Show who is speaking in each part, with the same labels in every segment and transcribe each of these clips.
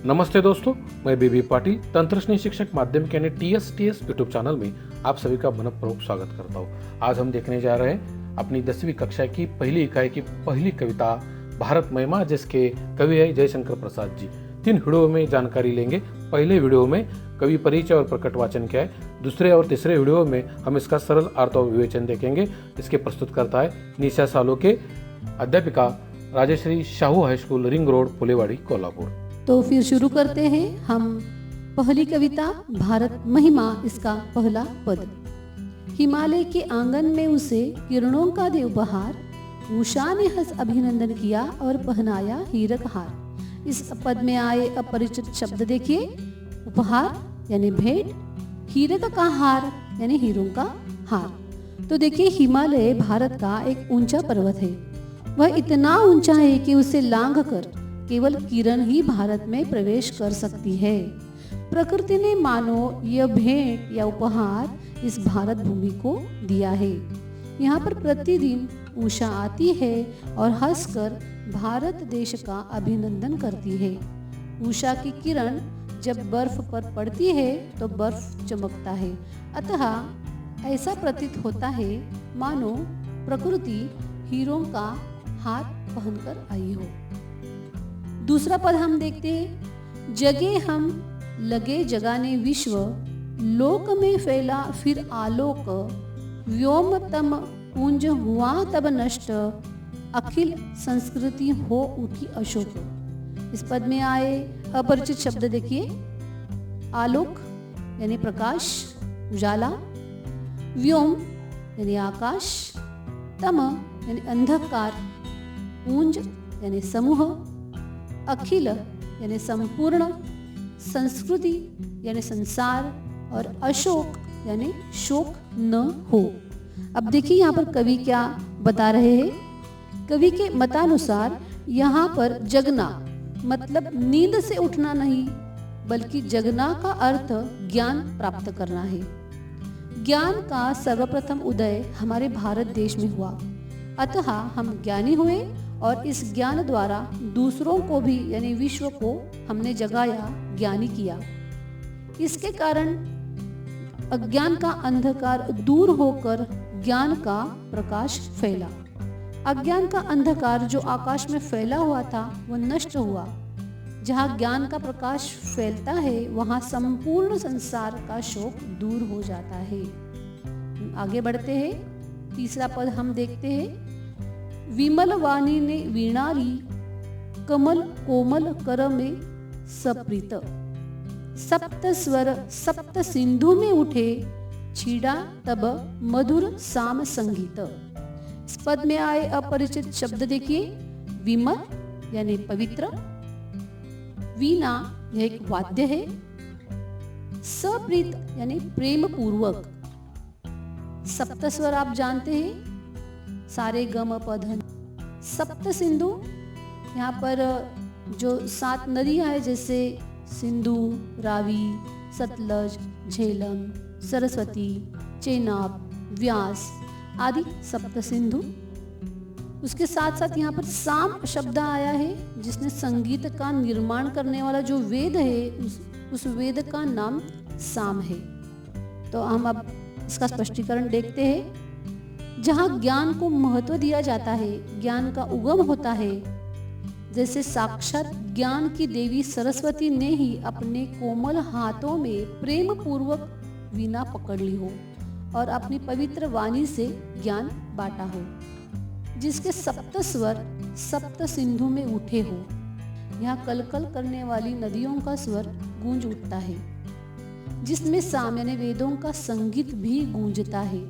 Speaker 1: नमस्ते दोस्तों, मैं बीबी पाटिल तंत्र स्नेह शिक्षक माध्यमिक यानी TSTS यूट्यूब चैनल में आप सभी का मनपूर्वक स्वागत करता हूँ। आज हम देखने जा रहे हैं अपनी 10वीं कक्षा की पहली इकाई की पहली कविता भारत महिमा, जिसके कवि है जयशंकर प्रसाद जी। 3 वीडियो में जानकारी लेंगे। पहले वीडियो में कवि परिचय और प्रकट वाचन क्या है। दूसरे और तीसरे वीडियो में हम इसका सरल अर्थ और विवेचन देखेंगे। इसके प्रस्तुत करता है निशा सालो के अध्यापिका Rajshree Sahu high school, ring road, Phulewadi, Kolhapur.
Speaker 2: तो फिर शुरू करते हैं हम पहली कविता भारत महिमा। इसका पहला पद। हिमालय के आंगन में उसे किरणों का दे उपहार, उषा ने हंस अभिनंदन किया और पहनाया हीरक हार। इस पद में आए अपरिचित शब्द देखिए। उपहार यानी भेंट, हीरक का हार यानी हीरों का हार। तो देखिए, हिमालय भारत का एक ऊंचा पर्वत है। वह इतना ऊंचा है कि उसे लांघ कर केवल किरण ही भारत में प्रवेश कर सकती है। प्रकृति ने मानो यह भेंट या उपहार इस भारत भूमि को दिया है। यहाँ पर प्रतिदिन उषा आती है और हंसकर भारत देश का अभिनंदन करती है। उषा की किरण जब बर्फ पर पड़ती है तो बर्फ चमकता है। अतः ऐसा प्रतीत होता है मानो प्रकृति हीरों का हार पहनकर आई हो। दूसरा पद हम देखते हैं। जगे हम लगे जगाने विश्व, लोक में फैला फिर आलोक, व्योम तम पुंज हुआ तब नष्ट, अखिल संस्कृति हो उठी अशोक। इस पद में आए अपरिचित शब्द देखिए। आलोक यानी प्रकाश, उजाला, व्योम यानी आकाश, तम यानी अंधकार, पुंज यानी समूह, अखिल यानी संपूर्ण, संस्कृति यानी संसार, और अशोक यानी शोक न हो। अब देखिए यहाँ पर कवि क्या बता रहे हैं। कवि के मतानुसार यहाँ पर जगना मतलब नींद से उठना नहीं, बल्कि जगना का अर्थ ज्ञान प्राप्त करना है। ज्ञान का सर्वप्रथम उदय हमारे भारत देश में हुआ। अतः हम ज्ञानी हुए और इस ज्ञान द्वारा दूसरों को भी यानी विश्व को हमने जगाया, ज्ञानी किया। इसके कारण अज्ञान का अंधकार दूर होकर ज्ञान का प्रकाश फैला। अज्ञान का अंधकार जो आकाश में फैला हुआ था वह नष्ट हुआ। जहाँ ज्ञान का प्रकाश फैलता है वहाँ संपूर्ण संसार का शोक दूर हो जाता है। आगे बढ़ते हैं। तीसरा पद हम देखते हैं। विमल वाणी ने वीणारी, कमल कोमल कर में सप्रीत, सप्त स्वर सप्त सिंधु में उठे, छीड़ा तब मधुर साम संगीत। इस पद में आए अपरिचित शब्द देखिए। विमल यानी पवित्र, वीणा यह एक वाद्य है, सप्रीत यानी प्रेम पूर्वक, सप्त स्वर आप जानते हैं, सारे गम पधन, सप्त सिंधु यहाँ पर जो 7 नदियाँ हैं जैसे सिंधु, रावी, सतलज, झेलम, सरस्वती, चेनाब, व्यास आदि सप्त सिंधु। उसके साथ साथ यहाँ पर साम शब्द आया है, जिसने संगीत का निर्माण करने वाला जो वेद है उस वेद का नाम साम है। तो हम अब इसका स्पष्टीकरण देखते हैं। जहाँ ज्ञान को महत्व दिया जाता है, ज्ञान का उगम होता है, जैसे साक्षात ज्ञान की देवी सरस्वती ने ही अपने कोमल हाथों में प्रेम पूर्वक वीणा पकड़ ली हो और अपनी पवित्र वाणी से ज्ञान बांटा हो, जिसके सप्त स्वर सप्त सिंधु में उठे हो। यहाँ कलकल करने वाली नदियों का स्वर गूंज उठता है, जिसमें साम यानी वेदों का संगीत भी गूंजता है।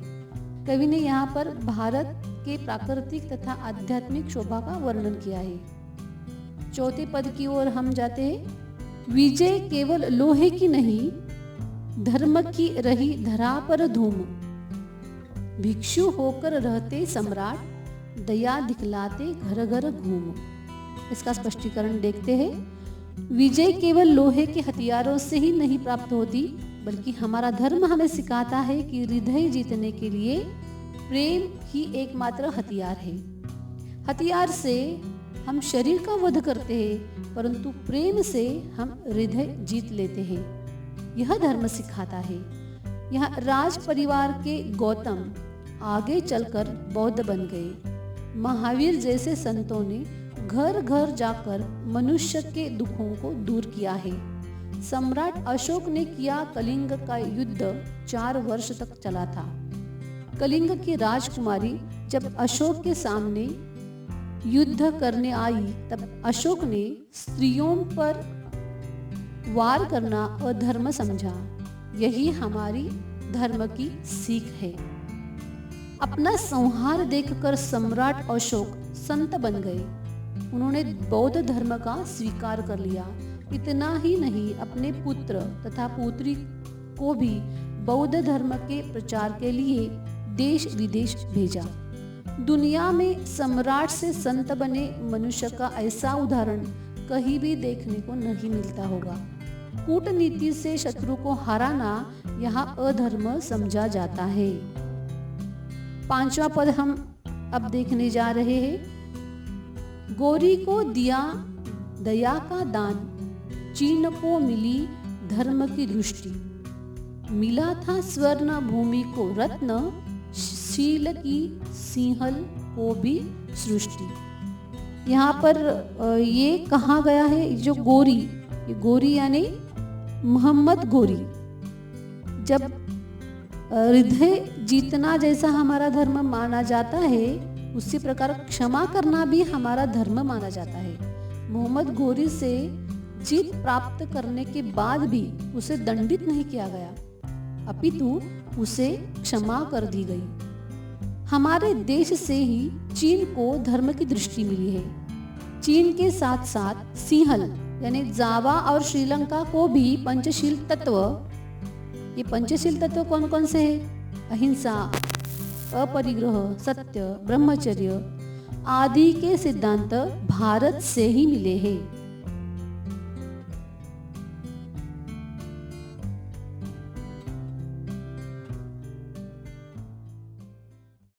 Speaker 2: कवि ने यहाँ पर भारत के प्राकृतिक तथा आध्यात्मिक शोभा का वर्णन किया है। चौथे पद की ओर हम जाते हैं। विजय केवल लोहे की नहीं, धर्म की रही धरा पर धूम, भिक्षु होकर रहते सम्राट, दया दिखलाते घर घर घूम। इसका स्पष्टीकरण देखते हैं। विजय केवल लोहे के हथियारों से ही नहीं प्राप्त होती, बल्कि हमारा धर्म हमें सिखाता है कि हृदय जीतने के लिए प्रेम ही एकमात्र हथियार है। हथियार से हम शरीर का वध करते हैं, परंतु प्रेम से हम हृदय जीत लेते हैं। यह धर्म सिखाता है। यह राज परिवार के गौतम आगे चलकर बौद्ध बन गए। महावीर जैसे संतों ने घर घर जाकर मनुष्य के दुखों को दूर किया है। सम्राट अशोक ने किया कलिंग का युद्ध 4 वर्ष तक चला था। कलिंग की राजकुमारी जब अशोक के सामने युद्ध करने आई, तब अशोक ने स्त्रियों पर वार करना अधर्म समझा। यही हमारी धर्म की सीख है। अपना संहार देखकर सम्राट अशोक संत बन गए। उन्होंने बौद्ध धर्म का स्वीकार कर लिया। इतना ही नहीं, अपने पुत्र तथा पुत्री को भी बौद्ध धर्म के प्रचार के लिए देश विदेश भेजा। दुनिया में सम्राट से संत बने मनुष्य का ऐसा उदाहरण कहीं भी देखने को नहीं मिलता होगा। कूटनीति से शत्रु को हराना यहाँ अधर्म समझा जाता है। 5वां पद हम अब देखने जा रहे हैं। गोरी को दिया दया का दान, चीन को मिली धर्म की दृष्टि। मिला था स्वर्ण भूमि को रत्न, शील की सिंहल को भी सृष्टि। यहाँ पर ये कहा गया है, जो गोरी, ये गोरी यानी मोहम्मद गोरी। जब हृदय जीतना जैसा हमारा धर्म माना जाता है, उसी प्रकार क्षमा करना भी हमारा धर्म माना जाता है। मोहम्मद गोरी से जीत प्राप्त करने के बाद भी उसे दंडित नहीं किया गया, अपितु उसे क्षमा कर दी गई। हमारे देश से ही चीन को धर्म की दृष्टि मिली है। चीन के साथ साथ सिंहल यानी जावा और श्रीलंका को भी पंचशील तत्व, ये पंचशील तत्व कौन कौन से हैं? अहिंसा, अपरिग्रह, सत्य, ब्रह्मचर्य आदि के सिद्धांत भारत से ही मिले हैं।